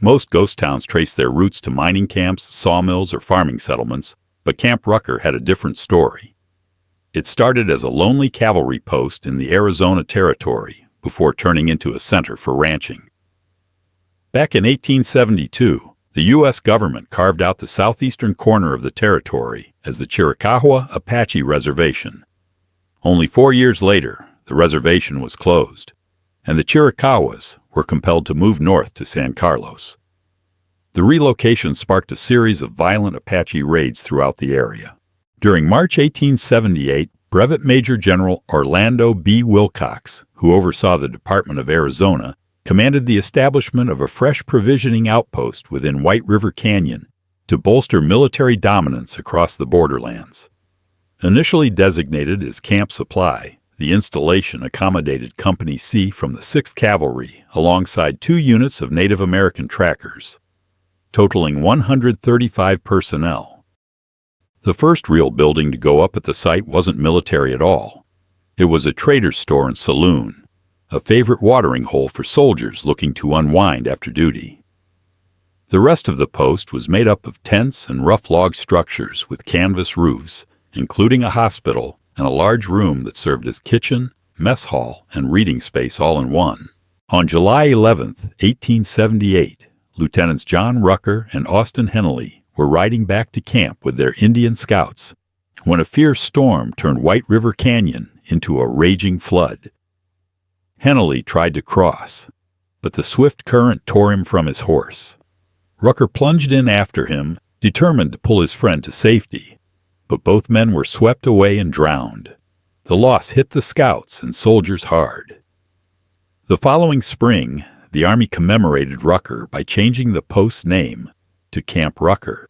Most ghost towns trace their roots to mining camps, sawmills, or farming settlements, but Camp Rucker had a different story. It started as a lonely cavalry post in the Arizona Territory before turning into a center for ranching. Back in 1872, the U.S. government carved out the southeastern corner of the territory as the Chiricahua Apache Reservation. Only 4 years later, the reservation was closed, and the Chiricahuas were compelled to move north to San Carlos. The relocation sparked a series of violent Apache raids throughout the area. During March 1878, Brevet Major General Orlando B. Wilcox, who oversaw the Department of Arizona, commanded the establishment of a fresh provisioning outpost within White River Canyon to bolster military dominance across the borderlands. Initially designated as Camp Supply, the installation accommodated Company C from the 6th Cavalry alongside 2 units of Native American trackers, totaling 135 personnel. The first real building to go up at the site wasn't military at all. It was a trader's store and saloon, a favorite watering hole for soldiers looking to unwind after duty. The rest of the post was made up of tents and rough log structures with canvas roofs, including a hospital and a large room that served as kitchen, mess hall, and reading space all in one. On July 11, 1878, Lieutenants John Rucker and Austin Henley were riding back to camp with their Indian scouts when a fierce storm turned White River Canyon into a raging flood. Henley tried to cross, but the swift current tore him from his horse. Rucker plunged in after him, determined to pull his friend to safety, but both men were swept away and drowned. The loss hit the scouts and soldiers hard. The following spring, the Army commemorated Rucker by changing the post's name to Camp Rucker.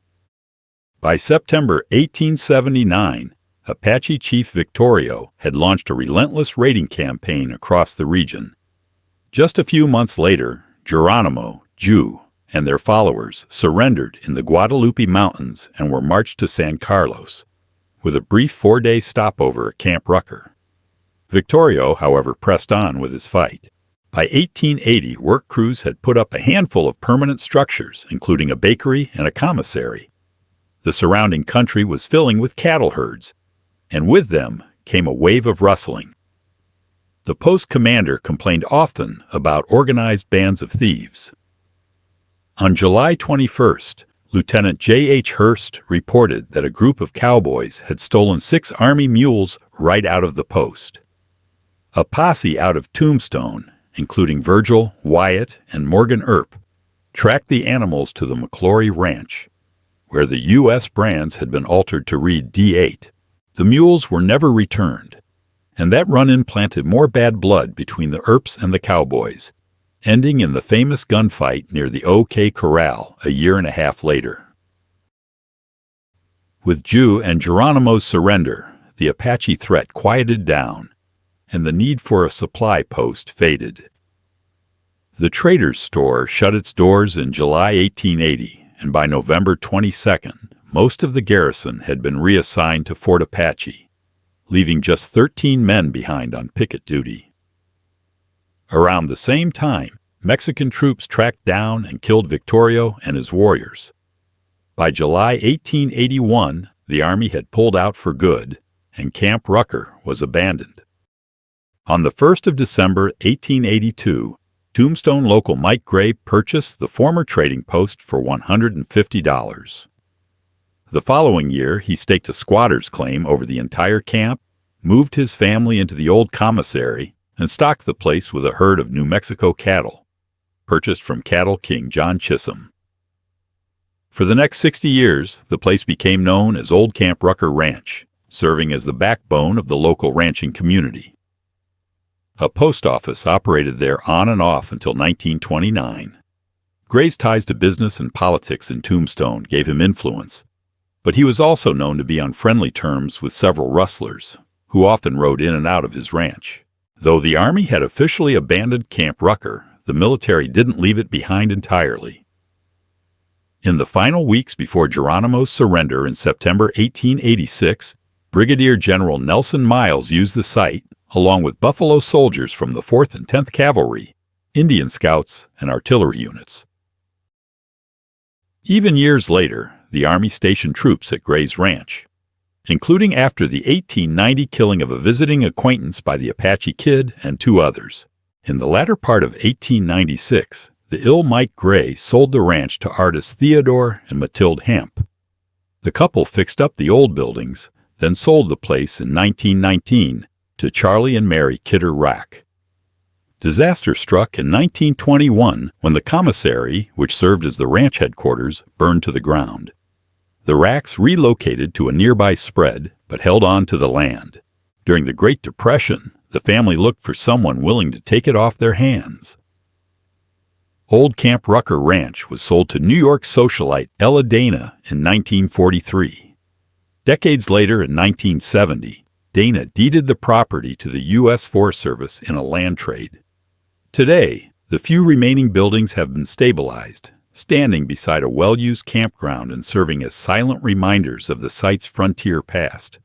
By September 1879, Apache Chief Victorio had launched a relentless raiding campaign across the region. Just a few months later, Geronimo, Jew, and their followers surrendered in the Guadalupe Mountains and were marched to San Carlos, with a brief 4-day stopover at Camp Rucker. Victorio, however, pressed on with his fight. By 1880, work crews had put up a handful of permanent structures, including a bakery and a commissary. The surrounding country was filling with cattle herds, and with them came a wave of rustling. The post commander complained often about organized bands of thieves. On July 21st, Lieutenant J.H. Hurst reported that a group of cowboys had stolen 6 Army mules right out of the post. A posse out of Tombstone, including Virgil, Wyatt, and Morgan Earp, tracked the animals to the McClory Ranch, where the U.S. brands had been altered to read D8. The mules were never returned, and that run-in planted more bad blood between the Earps and the cowboys, ending in the famous gunfight near the OK Corral a year and a half later. With Jew and Geronimo's surrender, the Apache threat quieted down, and the need for a supply post faded. The trader's store shut its doors in July 1880, and by November 22nd, most of the garrison had been reassigned to Fort Apache, leaving just 13 men behind on picket duty. Around the same time, Mexican troops tracked down and killed Victorio and his warriors. By July 1881, the Army had pulled out for good, and Camp Rucker was abandoned. On the 1st of December 1882, Tombstone local Mike Gray purchased the former trading post for $150. The following year, he staked a squatter's claim over the entire camp, moved his family into the old commissary, and stocked the place with a herd of New Mexico cattle, purchased from Cattle King John Chisholm. For the next 60 years, the place became known as Old Camp Rucker Ranch, serving as the backbone of the local ranching community. A post office operated there on and off until 1929. Gray's ties to business and politics in Tombstone gave him influence, but he was also known to be on friendly terms with several rustlers, who often rode in and out of his ranch. Though the Army had officially abandoned Camp Rucker, the military didn't leave it behind entirely. In the final weeks before Geronimo's surrender in September 1886, Brigadier General Nelson Miles used the site, along with Buffalo soldiers from the 4th and 10th Cavalry, Indian Scouts, and artillery units. Even years later, the Army stationed troops at Gray's Ranch, including after the 1890 killing of a visiting acquaintance by the Apache Kid and 2 others. In the latter part of 1896, the ill Mike Gray sold the ranch to artists Theodore and Matilde Hemp. The couple fixed up the old buildings, then sold the place in 1919 to Charlie and Mary Kidder Rack. Disaster struck in 1921 when the commissary, which served as the ranch headquarters, burned to the ground. The Racks relocated to a nearby spread, but held on to the land. During the Great Depression, the family looked for someone willing to take it off their hands. Old Camp Rucker Ranch was sold to New York socialite Ella Dana in 1943. Decades later, in 1970, Dana deeded the property to the U.S. Forest Service in a land trade. Today, the few remaining buildings have been stabilized, standing beside a well-used campground and serving as silent reminders of the site's frontier past.